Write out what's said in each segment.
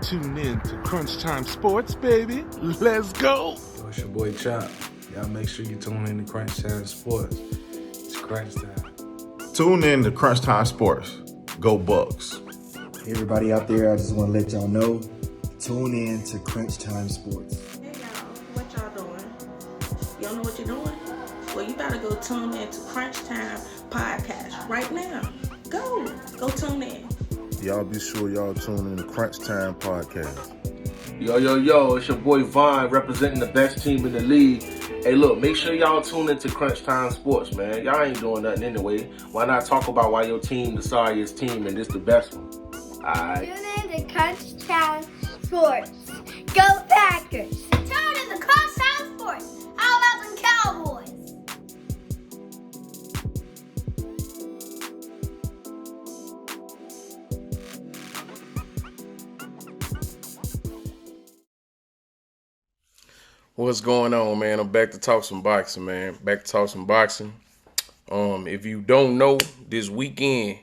tuned in to Crunch Time Sports, baby. Let's go. Yo, it's your boy Chop. Y'all make sure you tune in to Crunch Time Sports. It's crunch time. Tune in to Crunch Time Sports. Go Bucks. Hey everybody out there, I just want to let y'all know, tune in to Crunch Time Sports. Hey y'all, what y'all doing? Y'all know what you're doing? Well, you gotta go tune in to Crunch Time Podcast right now. Go tune in. Y'all be sure y'all tune in to Crunch Time Podcast. Yo, it's your boy Vaughn representing the best team in the league. Hey, look, make sure y'all tune into Crunch Time Sports, man. Y'all ain't doing nothing anyway. Why not talk about why your team the sorriest team and this the best one? Alright. Tune in to Crunch Time Sports. Go Packers! Tune in to Crunch Time Sports. How about them Cowboys? What's going on, man? I'm back to talk some boxing, man. If you don't know, this weekend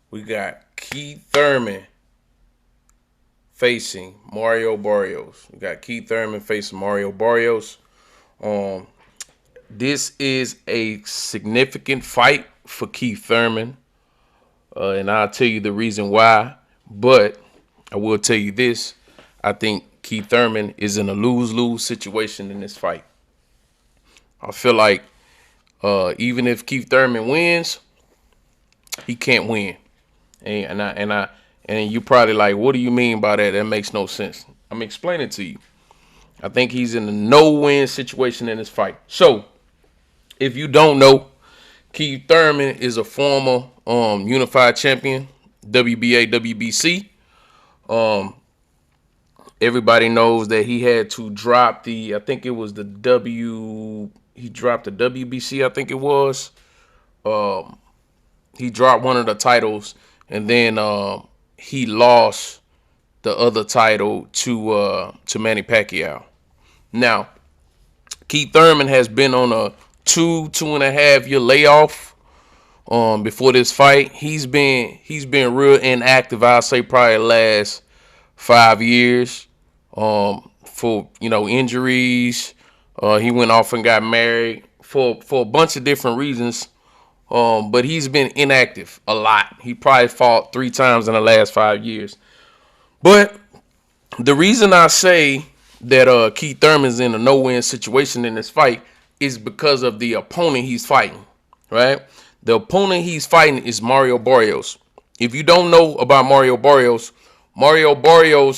we got Keith Thurman facing Mario Barrios. This is a significant fight for Keith Thurman, and I'll tell you the reason why. But I will tell you this: I think Keith Thurman is in a lose-lose situation in this fight. I feel like even if Keith Thurman wins, he can't win. And you're probably like, what do you mean by that? That makes no sense. I'm explaining to you. I think he's in a no-win situation in this fight. So, if you don't know, Keith Thurman is a former unified champion, WBA, WBC. Everybody knows that he had to drop he dropped the WBC, I think it was. He dropped one of the titles, and then he lost the other title to Manny Pacquiao. Now, Keith Thurman has been on a 2.5 year layoff before this fight. He's been real inactive. I'll say probably the last 5 years. For injuries, he went off and got married for a bunch of different reasons. But he's been inactive a lot. He probably fought 3 times in the last 5 years. But the reason I say that Keith Thurman's in a no-win situation in this fight is because of the opponent he's fighting. Right? The opponent he's fighting is Mario Barrios. If you don't know about Mario Barrios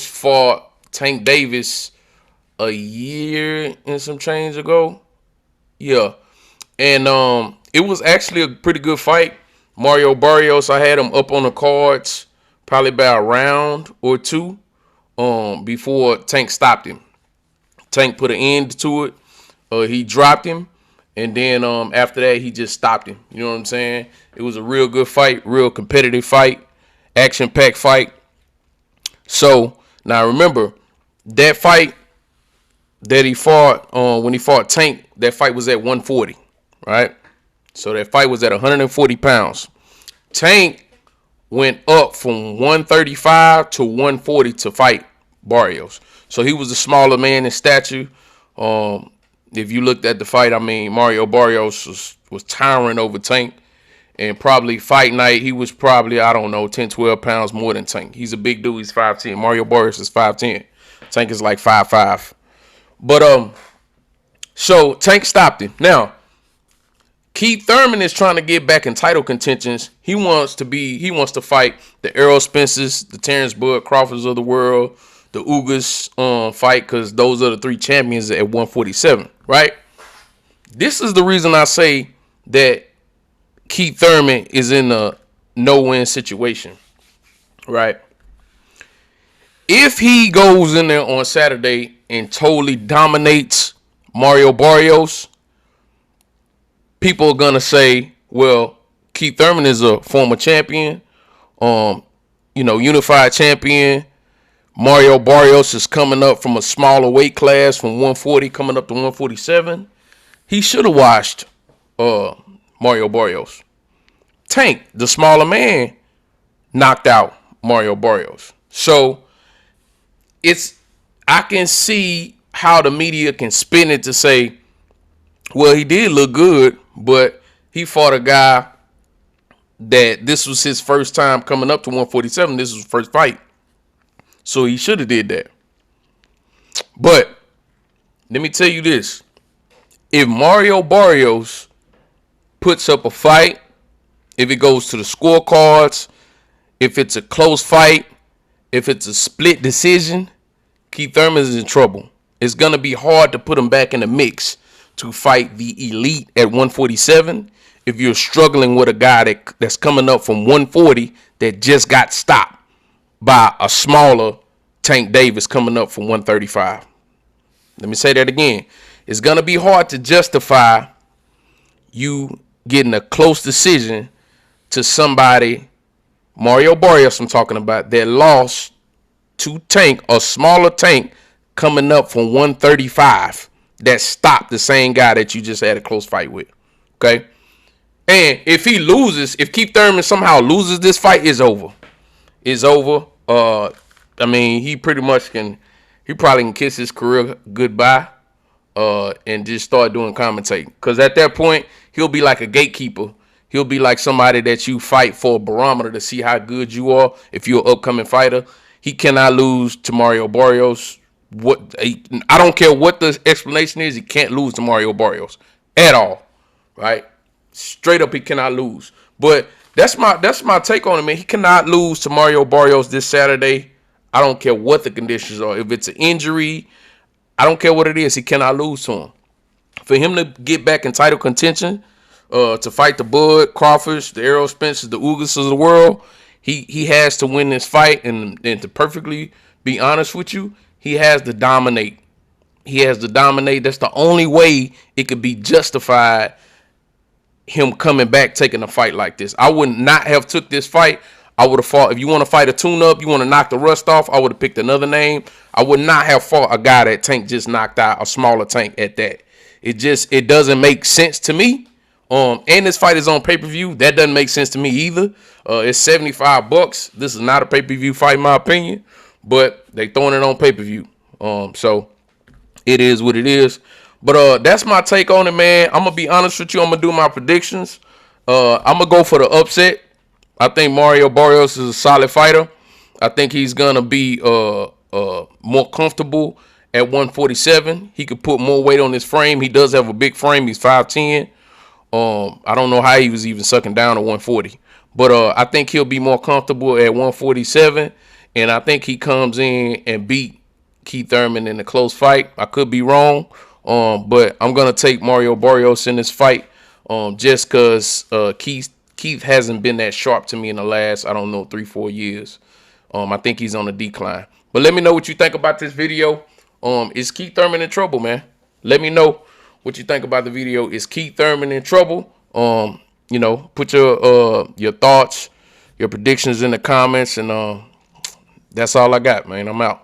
fought Tank Davis a year and some change ago. Yeah. And it was actually a pretty good fight. Mario Barrios, I had him up on the cards probably about a round or two before Tank stopped him. Tank put an end to it. He dropped him. And then after that, he just stopped him. You know what I'm saying? It was a real good fight, real competitive fight, action-packed fight. So, now remember, that fight that he fought when he fought Tank, that fight was at 140, right? So that fight was at 140 pounds. Tank went up from 135 to 140 to fight Barrios. So he was a smaller man in stature. If you looked at the fight, I mean, Mario Barrios was towering over Tank. And probably fight night, he was probably, 10, 12 pounds more than Tank. He's a big dude. He's 5'10". Mario Barrios is 5'10". Tank is like 5'5". But so Tank stopped him. Now, Keith Thurman is trying to get back in title contentions. He wants to fight the Errol Spencers, the Terrence Bud Crawfords of the world, the Ugas fight, because those are the 3 champions at 147, right? This is the reason I say that Keith Thurman is in a no-win situation, right? If he goes in there on Saturday and totally dominates Mario Barrios, people are going to say, well, Keith Thurman is a former champion, unified champion. Mario Barrios is coming up from a smaller weight class from 140 coming up to 147. He should have watched Mario Barrios. Tank, the smaller man, knocked out Mario Barrios. So I can see how the media can spin it to say, well, he did look good, but he fought a guy that this was his first time coming up to 147. This was his first fight. So he should have did that. But let me tell you this. If Mario Barrios puts up a fight, if it goes to the scorecards, if it's a close fight, if it's a split decision, Keith Thurman is in trouble. It's going to be hard to put him back in the mix to fight the elite at 147 if you're struggling with a guy that's coming up from 140 that just got stopped by a smaller Tank Davis coming up from 135. Let me say that again. It's going to be hard to justify you getting a close decision to somebody, Mario Barrios I'm talking about, that lost to Tank, a smaller Tank, coming up from 135 that stopped the same guy that you just had a close fight with. Okay? And if he loses, if Keith Thurman somehow loses this fight, it's over. It's over. I mean, he probably can kiss his career goodbye and just start doing commentating. Because at that point, he'll be like a gatekeeper. He'll be like somebody that you fight for a barometer to see how good you are if you're an upcoming fighter. He cannot lose to Mario Barrios. I don't care what the explanation is. He can't lose to Mario Barrios at all, right? Straight up, he cannot lose. But that's my take on it, man. He cannot lose to Mario Barrios this Saturday. I don't care what the conditions are. If it's an injury, I don't care what it is. He cannot lose to him. For him to get back in title contention, to fight the Bud Crawfords, the Errol Spencers, the Ugas of the world, he has to win this fight. And to perfectly be honest with you, he has to dominate. He has to dominate. That's the only way it could be justified, him coming back taking a fight like this. I would not have took this fight. I would have fought. If you want to fight a tune-up, you want to knock the rust off, I would have picked another name. I would not have fought a guy that Tank just knocked out, a smaller Tank at that. It doesn't make sense to me. And this fight is on pay-per-view. That doesn't make sense to me either. It's $75. This is not a pay-per-view fight, in my opinion, but they throwing it on pay-per-view. So it is what it is. But that's my take on it, man. I'm gonna be honest with you. I'm gonna do my predictions. I'm gonna go for the upset. I think Mario Barrios is a solid fighter. I think he's gonna be more comfortable at 147. He could put more weight on his frame. He does have a big frame. He's 5'10". I don't know how he was even sucking down to 140. But I think he'll be more comfortable at 147. And I think he comes in and beat Keith Thurman in a close fight. I could be wrong. But I'm going to take Mario Barrios in this fight just because Keith hasn't been that sharp to me in the last, 3-4 years. I think he's on a decline. But let me know what you think about this video. Is Keith Thurman in trouble, man? Let me know what you think about the video. Is Keith Thurman in trouble? Put your thoughts, your predictions in the comments, and that's all I got, man. I'm out.